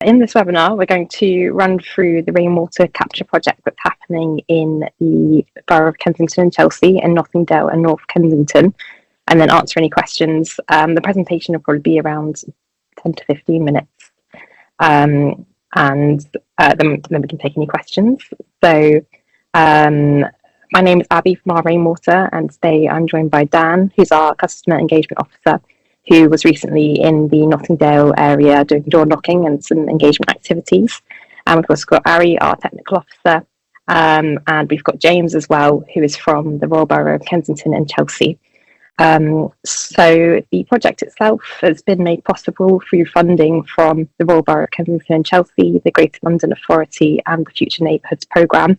In this webinar, we're going to run through the rainwater capture project that's happening in the borough of Kensington and Chelsea, in Nothingdale and North Kensington, and then answer any questions. The presentation will probably be around 10 to 15 minutes, and then we can take any questions. So my name is Abby from our Rainwater, and today I'm joined by Dan, who's our Customer Engagement Officer, who was recently in the Nothingdale area doing door knocking and some engagement activities. And we've also got Ari, our Technical Officer, and we've got James as well, who is from the Royal Borough of Kensington and Chelsea. So the project itself has been made possible through funding from the Royal Borough of Kensington and Chelsea, the Greater London Authority and the Future Neighbourhoods programme.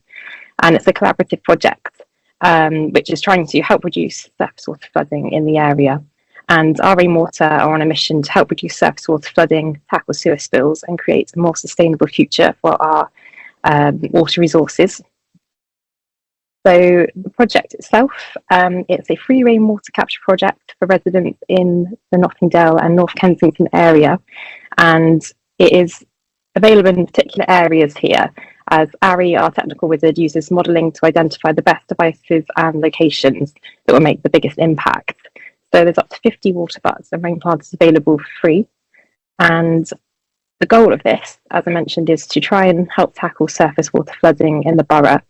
And it's a collaborative project which is trying to help reduce surface water flooding in the area. And our Rainwater are on a mission to help reduce surface water flooding, tackle sewer spills, and create a more sustainable future for our water resources. So the project itself, it's a free rainwater capture project for residents in the Nothingdale and North Kensington area. And it is available in particular areas here, as Ari, our technical wizard, uses modelling to identify the best devices and locations that will make the biggest impact. So there's up to 50 water butts and rain planters available for free. And the goal of this, as I mentioned, is to try and help tackle surface water flooding in the borough.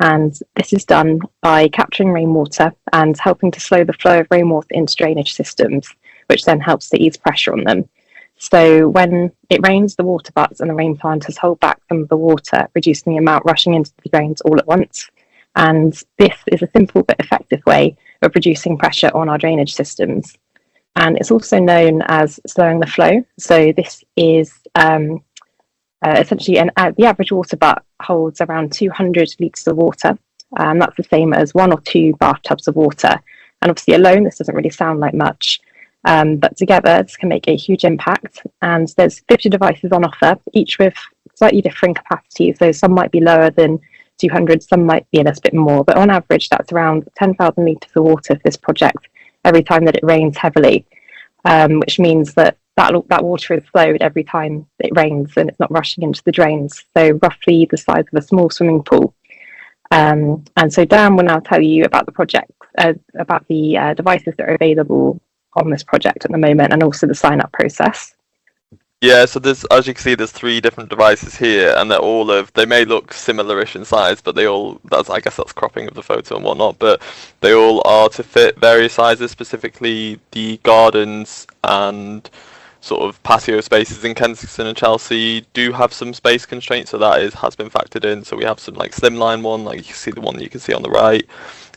And this is done by capturing rainwater and helping to slow the flow of rainwater into drainage systems, which then helps to ease pressure on them. So when it rains, the water butts and the rain planters hold back some of the water, reducing the amount rushing into the drains all at once. And this is a simple but effective way of reducing pressure on our drainage systems. And it's also known as slowing the flow. So this is essentially the average water butt holds around 200 litres of water. And that's the same as 1 or 2 bathtubs of water. And obviously alone, this doesn't really sound like much. But together, this can make a huge impact. And there's 50 devices on offer, each with slightly different capacities. So some might be lower than 200, some might be a little bit more, but on average that's around 10,000 litres of water for this project every time that it rains heavily, which means that water is flowed every time it rains and it's not rushing into the drains, so roughly the size of a small swimming pool. And so Dan will now tell you about the project, about the devices that are available on this project at the moment, and also the sign-up process. Yeah, so there's, as you can see, there's 3 different devices here, and they may look similar-ish in size, but I guess that's cropping of the photo and whatnot, but they all are to fit various sizes, specifically the gardens and sort of patio spaces in Kensington and Chelsea do have some space constraints, so that has been factored in. So we have some like slimline one, like you can see the one that you can see on the right,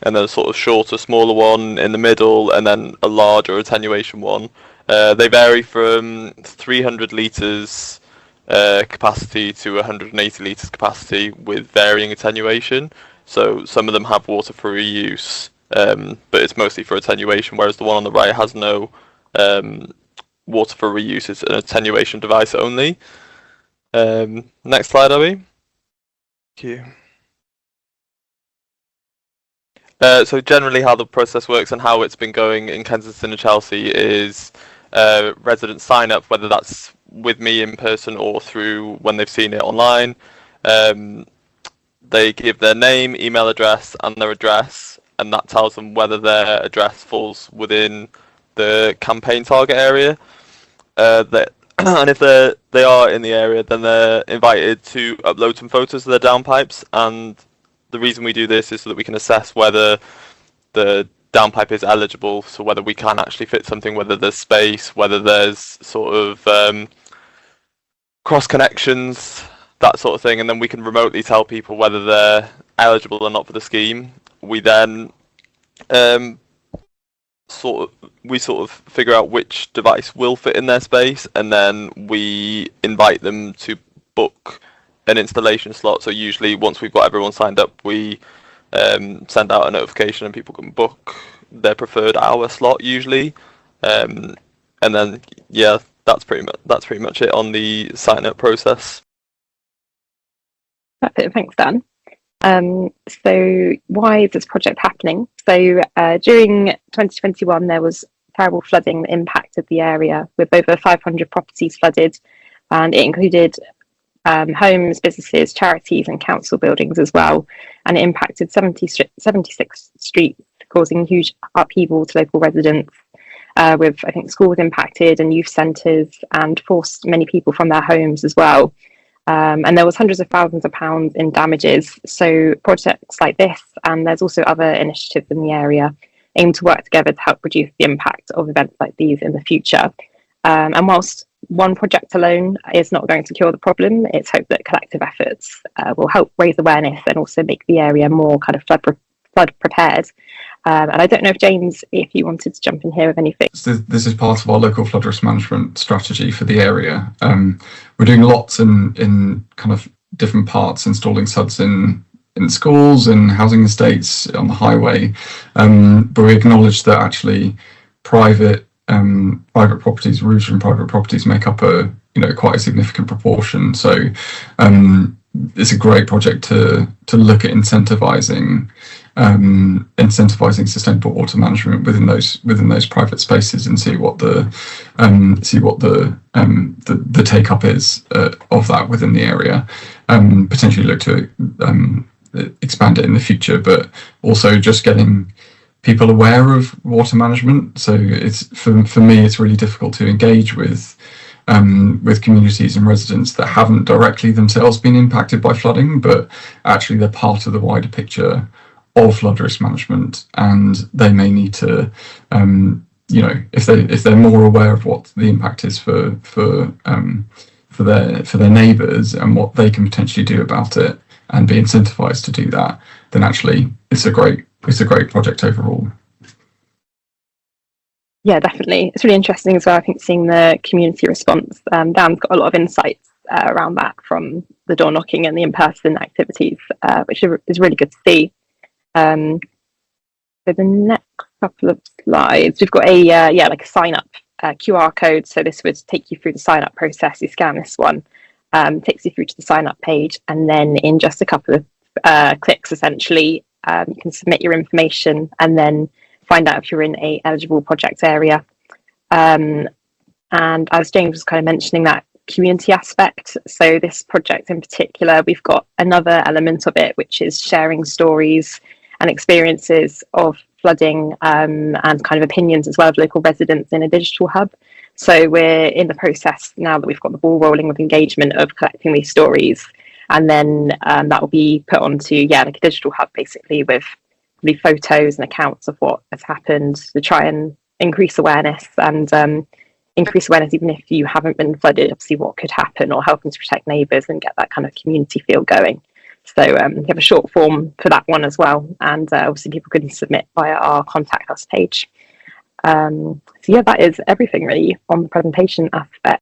and then a sort of shorter, smaller one in the middle, and then a larger attenuation one. They vary from 300 litres capacity to 180 litres capacity with varying attenuation. So some of them have water for reuse, but it's mostly for attenuation, whereas the one on the right has no water for reuse. It's an attenuation device only. Next slide, Abby. Thank you. So generally how the process works and how it's been going in Kensington and Chelsea is residents sign up, whether that's with me in person or through when they've seen it online. They give their name, email address and their address, and that tells them whether their address falls within the campaign target area. And if they are in the area, then they're invited to upload some photos of their downpipes. And the reason we do this is so that we can assess whether the downpipe is eligible, so whether we can actually fit something, whether there's space, whether there's sort of cross connections, that sort of thing, and then we can remotely tell people whether they're eligible or not for the scheme. We then sort of figure out which device will fit in their space, and then we invite them to book an installation slot. So usually once we've got everyone signed up, we send out a notification and people can book their preferred hour slot usually, and then yeah, that's pretty much it on the sign up process. Perfect, thanks Dan. So why is this project happening? So during 2021 there was terrible flooding that impacted the area, with over 500 properties flooded and it included homes, businesses, charities, and council buildings as well. And it impacted 76 streets, causing huge upheaval to local residents. With, I think, schools impacted and youth centres, and forced many people from their homes as well. And there was hundreds of thousands of pounds in damages. So projects like this, and there's also other initiatives in the area, aim to work together to help reduce the impact of events like these in the future. And whilst one project alone is not going to cure the problem, it's hoped that collective efforts will help raise awareness and also make the area more kind of flood prepared. And I don't know if James, if you wanted to jump in here with anything. This is part of our local flood risk management strategy for the area. We're doing lots in kind of different parts, installing SUDs in schools and housing estates on the highway. But we acknowledge that actually private properties, roofs from private properties make up quite a significant proportion. So it's a great project to look at incentivizing sustainable water management within those private spaces, and see what the take up is of that within the area. Potentially look to expand it in the future, but also just getting people aware of water management. So it's for me, it's really difficult to engage with communities and residents that haven't directly themselves been impacted by flooding, but actually they're part of the wider picture of flood risk management, and they may need to, if they're more aware of what the impact is for their neighbours and what they can potentially do about it, and be incentivized to do that, then actually it's a great project overall. Yeah, definitely. It's really interesting as well, I think, seeing the community response. Dan's got a lot of insights around that from the door knocking and the in-person activities, which is really good to see. So the next couple of slides, we've got a sign up QR code. So this would take you through the sign up process. You scan this one, takes you through to the sign up page, and then in just a couple of clicks, essentially, you can submit your information and then find out if you're in a eligible project area. And as James was kind of mentioning, that community aspect. So this project in particular, we've got another element of it, which is sharing stories and experiences of flooding, and kind of opinions as well of local residents in a digital hub. So we're in the process now that we've got the ball rolling with engagement of collecting these stories, and then that will be put onto like a digital hub, basically, with photos and accounts of what has happened, to try and increase awareness even if you haven't been flooded, obviously what could happen, or helping to protect neighbours and get that kind of community feel going. So we have a short form for that one as well, and obviously people can submit via our contact us page. So yeah, that is everything really on the presentation aspect.